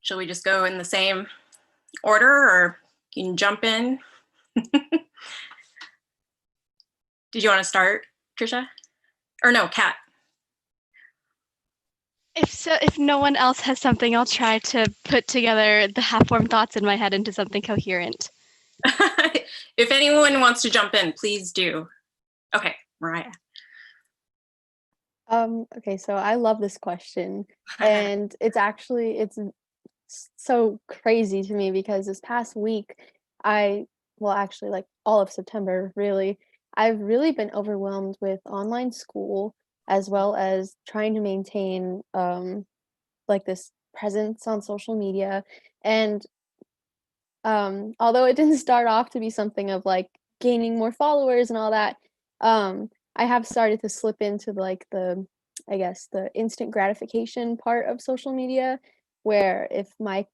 Shall we just go in the same order, or you can jump in? Did you want to start, Trisha? Or no, Kat? If no one else has something, I'll try to put together the half-formed thoughts in my head into something coherent. If anyone wants to jump in, please do. Okay, Mariah. Okay, so I love this question, and it's so crazy to me because this past week, well, actually, like all of September, really, I've really been overwhelmed with online school as well as trying to maintain like this presence on social media. And although it didn't start off to be something of like gaining more followers and all that, I have started to slip into like I guess the instant gratification part of social media, where if my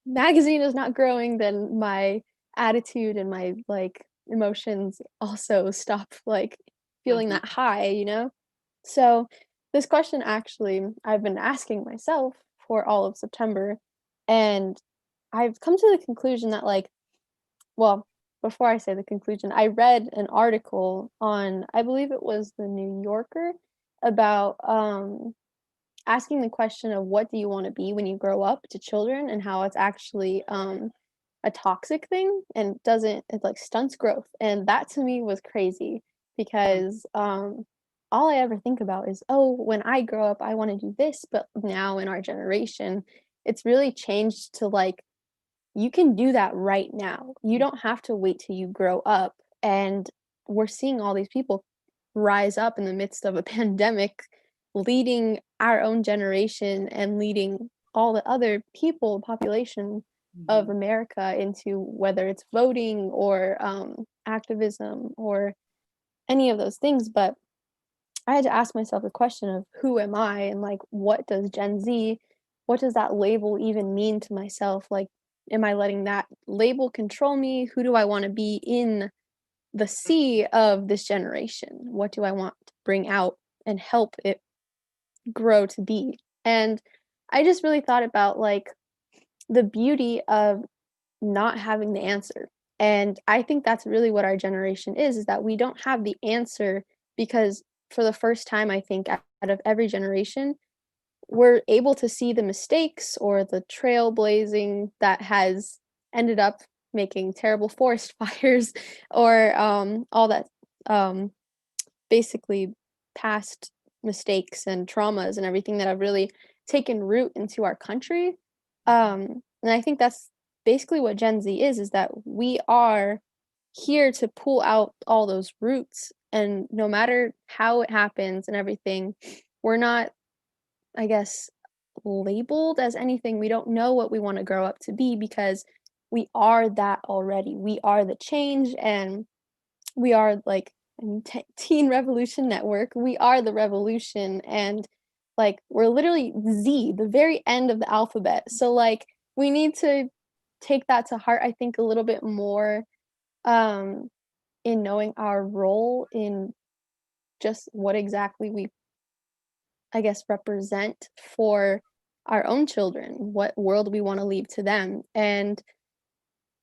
magazine is not growing, then my attitude and my like emotions also stop like feeling Mhm. that high, you know? So this question actually I've been asking myself for all of September, and I've come to the conclusion that like, well, before I say the conclusion, I read an article on, I believe it was the New Yorker, about asking the question of what do you want to be when you grow up to children, and how it's actually a toxic thing and it like stunts growth. And that to me was crazy because all I ever think about is, oh, when I grow up I want to do this. But now in our generation, it's really changed to like, you can do that right now. You don't have to wait till you grow up. And we're seeing all these people rise up in the midst of a pandemic, leading our own generation and leading all the other people, population of Mhm. America, into whether it's voting or activism or any of those things. But I had to ask myself the question of who am I, and like, what does Gen Z, what does that label even mean to myself? Like, am I letting that label control me? Who do I want to be in the sea of this generation? What do I want to bring out and help it grow to be? And I just really thought about like the beauty of not having the answer. And I think that's really what our generation is that we don't have the answer, because for the first time, I think out of every generation, we're able to see the mistakes or the trailblazing that has ended up making terrible forest fires, or all that, um, basically past mistakes and traumas and everything that have really taken root into our country. And I think that's basically what Gen Z is that we are here to pull out all those roots. And no matter how it happens and everything, we're not, I guess, labeled as anything. We don't know what we want to grow up to be because we are that already. We are the change, and we are like Teen Revolution Network. We are the revolution, and like we're literally Z, the very end of the alphabet. So like we need to take that to heart, I think, a little bit more, um in knowing our role in just what exactly we, I guess, represent for our own children, what world we want to leave to them. And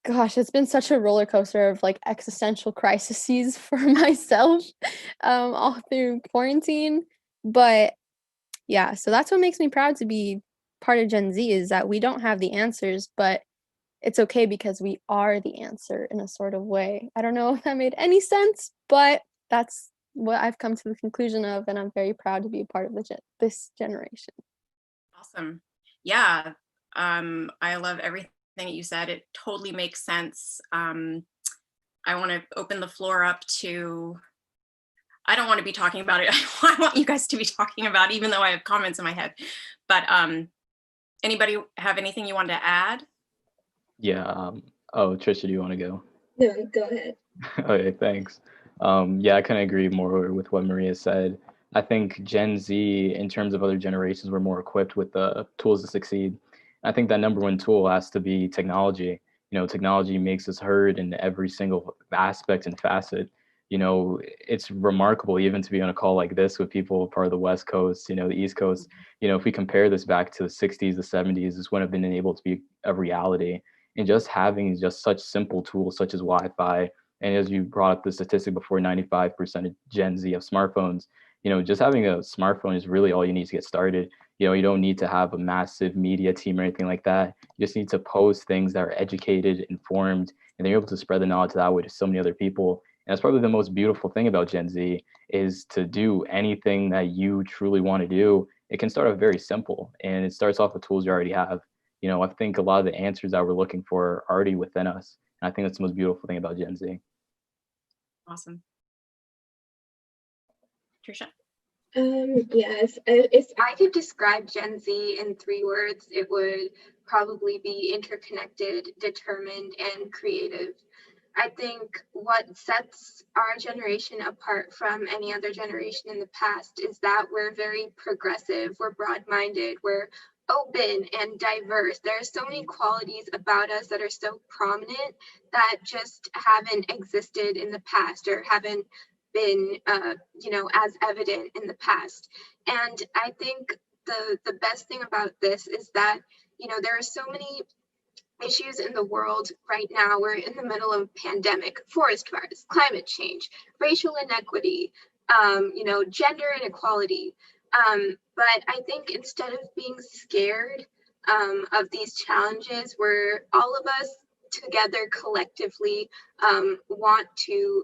gosh, it's been such a roller coaster of like existential crises for myself, all through quarantine. But yeah, so that's what makes me proud to be part of Gen Z, is that we don't have the answers, but it's okay because we are the answer in a sort of way. I don't know if that made any sense, but that's what I've come to the conclusion of, and I'm very proud to be a part of this generation. Awesome. Yeah. I love everything that you said. It totally makes sense. I want to open the floor up to, I don't want to be talking about it. I want you guys to be talking about it, even though I have comments in my head. But anybody have anything you wanted to add? Yeah. Oh, Trisha, do you want to go? No, go ahead. Okay, thanks. Yeah, I couldn't agree more with what Maria said. I think Gen Z, in terms of other generations, were more equipped with the tools to succeed. I think that number one tool has to be technology. Technology makes us heard in every single aspect and facet. it's remarkable even to be on a call like this with people part of the West Coast, the East Coast. If we compare this back to the 60s, the 70s, this wouldn't have been able to be a reality. And just having just such simple tools such as Wi-Fi, and as you brought up the statistic before, 95% of Gen Z have smartphones. Just having a smartphone is really all you need to get started. You don't need to have a massive media team or anything like that. You just need to post things that are educated, informed, and they're able to spread the knowledge that way to so many other people. And that's probably the most beautiful thing about Gen Z, is to do anything that you truly want to do. It can start off very simple, and it starts off with tools you already have. I think a lot of the answers that we're looking for are already within us. And I think that's the most beautiful thing about Gen Z. Awesome. Trisha? Yes, if I could describe Gen Z in 3 words, it would probably be interconnected, determined, and creative. I think what sets our generation apart from any other generation in the past is that we're very progressive, we're broad-minded, we're open and diverse. There are so many qualities about us that are so prominent that just haven't existed in the past or haven't been, as evident in the past. And I think the best thing about this is that, there are so many issues in the world right now. We're in the middle of a pandemic, forest fires, climate change, racial inequity, gender inequality. But I think instead of being scared of these challenges, where all of us together collectively want to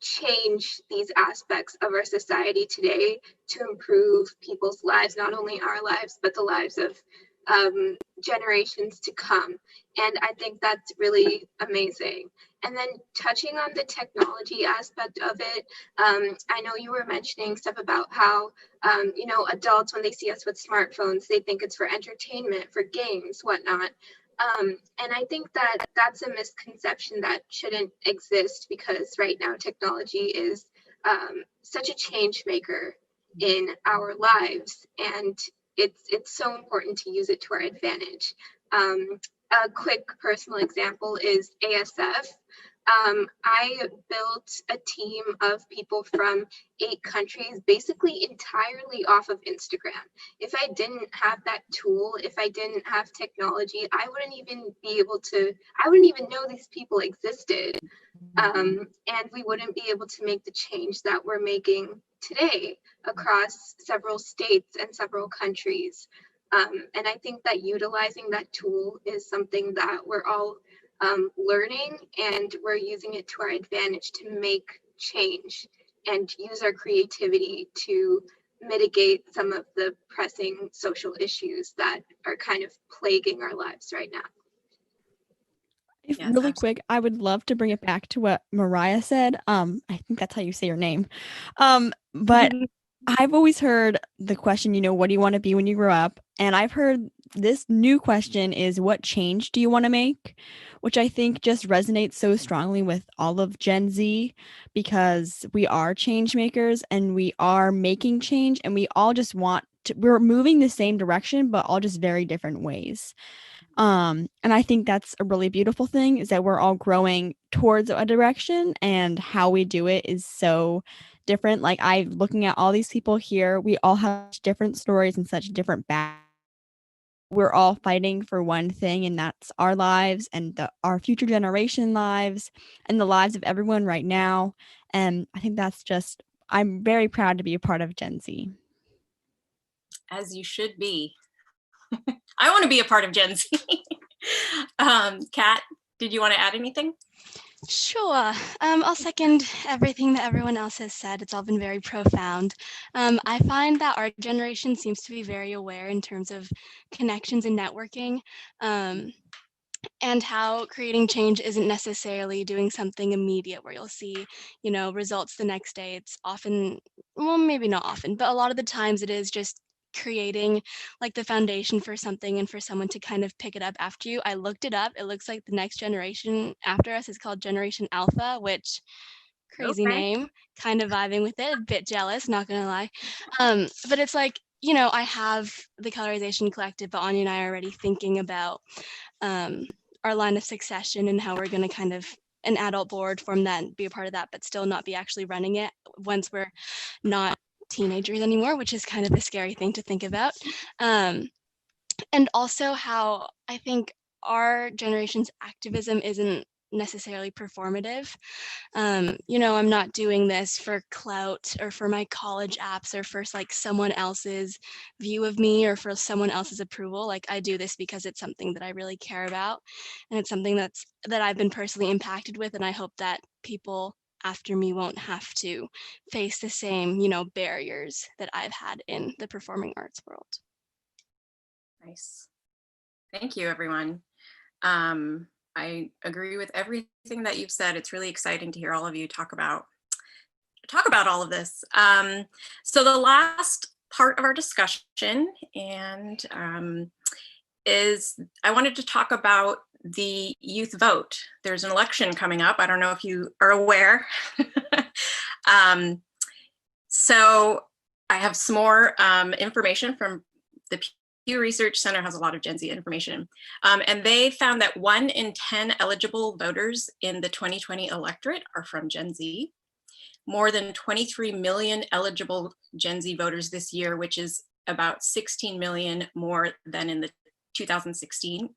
change these aspects of our society today to improve people's lives, not only our lives, but the lives of generations to come. And I think that's really amazing. And then touching on the technology aspect of it, I know you were mentioning stuff about how, adults, when they see us with smartphones, they think it's for entertainment, for games, whatnot. And I think that that's a misconception that shouldn't exist, because right now technology is such a change maker in our lives, and it's so important to use it to our advantage. A quick personal example is ASF. I built a team of people from 8 countries, basically entirely off of Instagram. If I didn't have that tool, if I didn't have technology, I wouldn't even know these people existed. And we wouldn't be able to make the change that we're making today across several states and several countries. And I think that utilizing that tool is something that we're all learning, and we're using it to our advantage to make change and use our creativity to mitigate some of the pressing social issues that are kind of plaguing our lives right now. If Yes, really absolutely. quick, I would love to bring it back to what Mariah said. I think that's how you say your name. But I've always heard the question, what do you want to be when you grow up? And I've heard this new question is, what change do you want to make? Which I think just resonates so strongly with all of Gen Z, because we are change makers and we are making change, and we all just we're moving the same direction, but all just very different ways. And I think that's a really beautiful thing, is that we're all growing towards a direction, and how we do it is so different. Like, I looking at all these people here, we all have different stories and such different back. We're all fighting for one thing, and that's our lives and our future generation lives and the lives of everyone right now. And I think I'm very proud to be a part of Gen Z. As you should be. I want to be a part of Gen Z. Kat, did you want to add anything? Sure. I'll second everything that everyone else has said. It's all been very profound. I find that our generation seems to be very aware in terms of connections and networking, and how creating change isn't necessarily doing something immediate where you'll see, results the next day. It's often, well, maybe not often, but a lot of the times it is just creating like the foundation for something, and for someone to kind of pick it up after you. I looked it up. It looks like the next generation after us is called Generation Alpha, which crazy Okay. name, kind of vibing with it, a bit jealous, not gonna lie. But it's like, I have the Colorization Collective, but Anya and I are already thinking about our line of succession and how we're going to kind of an adult board, form that, and be a part of that, but still not be actually running it once we're not teenagers anymore, which is kind of a scary thing to think about. And also how I think our generation's activism isn't necessarily performative. You know, I'm not doing this for clout or for my college apps or for like someone else's view of me or for someone else's approval. Like, I do this because it's something that I really care about, and it's something that I've been personally impacted with, and I hope that people after me won't have to face the same, you know, barriers that I've had in the performing arts world. Nice. Thank you, everyone. I agree with everything that you've said. It's really exciting to hear all of you talk about all of this. So the last part of our discussion is I wanted to talk about the youth vote. There's an election coming up. I don't know if you are aware. So I have some more information from the Pew Research Center. Has a lot of Gen Z information. And they found that 1 in 10 eligible voters in the 2020 electorate are from Gen Z. More than 23 million eligible Gen Z voters this year, which is about 16 million more than in the 2016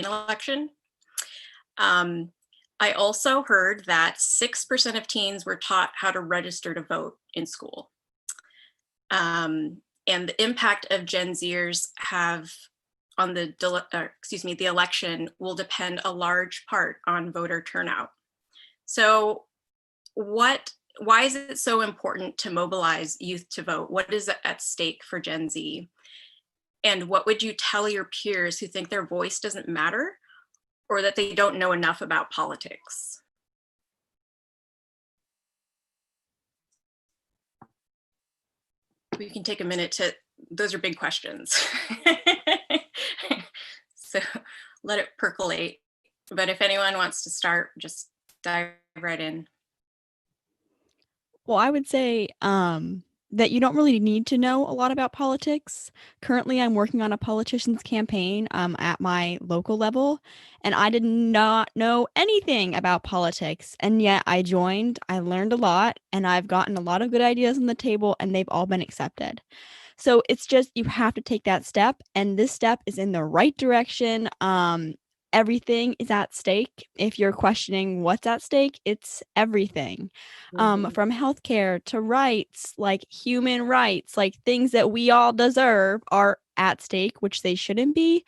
election. I also heard that 6% of teens were taught how to register to vote in school. And the impact of Gen Zers have on the election will depend a large part on voter turnout. So why is it so important to mobilize youth to vote? What is at stake for Gen Z? And what would you tell your peers who think their voice doesn't matter or that they don't know enough about politics? We can take a minute to, those are big questions. So let it percolate. But if anyone wants to start, just dive right in. Well, I would say that you don't really need to know a lot about politics. Currently, I'm working on a politician's campaign at my local level, and I did not know anything about politics. And yet I joined, I learned a lot, and I've gotten a lot of good ideas on the table, and they've all been accepted. So it's just, you have to take that step, and this step is in the right direction. Everything is at stake. If you're questioning what's at stake, it's everything. From healthcare to rights, like human rights, like things that we all deserve are at stake, which they shouldn't be.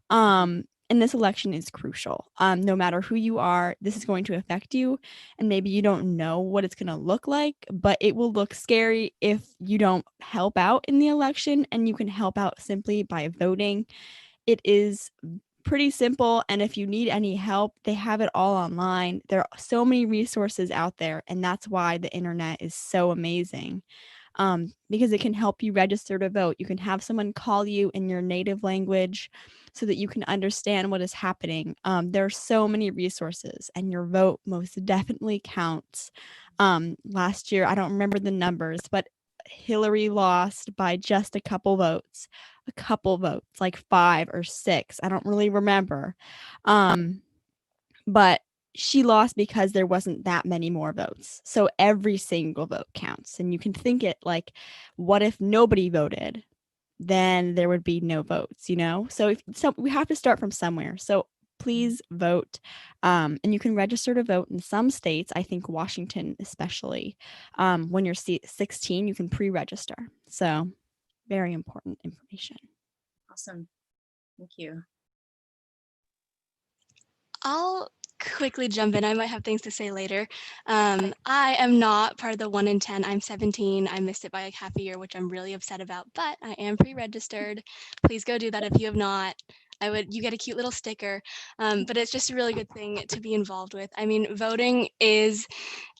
And this election is crucial. No matter who you are, this is going to affect you. And maybe you don't know what it's going to look like, but it will look scary if you don't help out in the election, and you can help out simply by voting. It is pretty simple, and if you need any help, they have it all online. There are so many resources out there, and that's why the internet is so amazing, because it can help you register to vote. You can have someone call you in your native language so that you can understand what is happening. There are so many resources, and your vote most definitely counts. Last year, I don't remember the numbers, but Hillary lost by just a couple votes, like 5 or 6. I don't really remember. But she lost because there wasn't that many more votes. So every single vote counts. And you can think it like, what if nobody voted? Then there would be no votes, you know? So we have to start from somewhere. So please vote. And you can register to vote in some states. I think Washington especially. When you're 16, you can pre-register. So very important information. Awesome. Thank you. I'll quickly jump in. I might have things to say later. I am not part of the 1 in 10. I'm 17. I missed it by like half a year, which I'm really upset about, but I am pre-registered. Please go do that if you have not. You get a cute little sticker, but it's just a really good thing to be involved with. I mean, voting is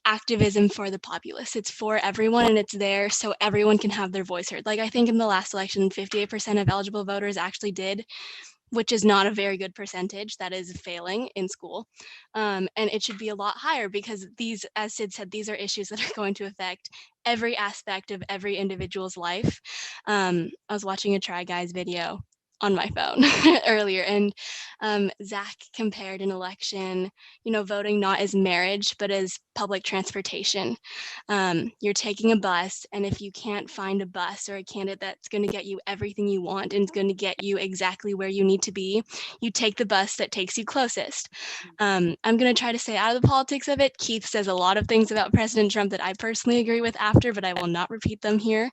activism for the populace. It's for everyone, and it's there so everyone can have their voice heard. Like, I think in the last election, 58% of eligible voters actually did, which is not a very good percentage. That is failing in school. And it should be a lot higher, because these, as Sid said, these are issues that are going to affect every aspect of every individual's life. I was watching a Try Guys video on my phone earlier, and Zach compared an election, voting not as marriage, but as public transportation. You're taking a bus, and if you can't find a bus or a candidate that's going to get you everything you want and is going to get you exactly where you need to be, you take the bus that takes you closest. I'm going to try to stay out of the politics of it. Keith says a lot of things about President Trump that I personally agree with after, but I will not repeat them here.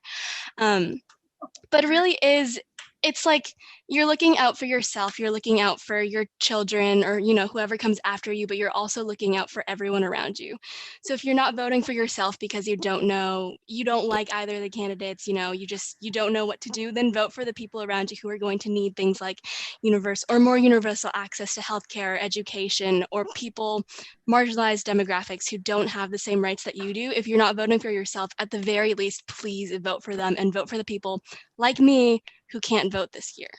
But it really is, it's like you're looking out for yourself, you're looking out for your children or whoever comes after you, but you're also looking out for everyone around you. So if you're not voting for yourself because you don't like either of the candidates, you don't know what to do, then vote for the people around you who are going to need things like more universal access to healthcare, education, or people, marginalized demographics who don't have the same rights that you do. If you're not voting for yourself, at the very least, please vote for them and vote for the people like me who can't vote this year.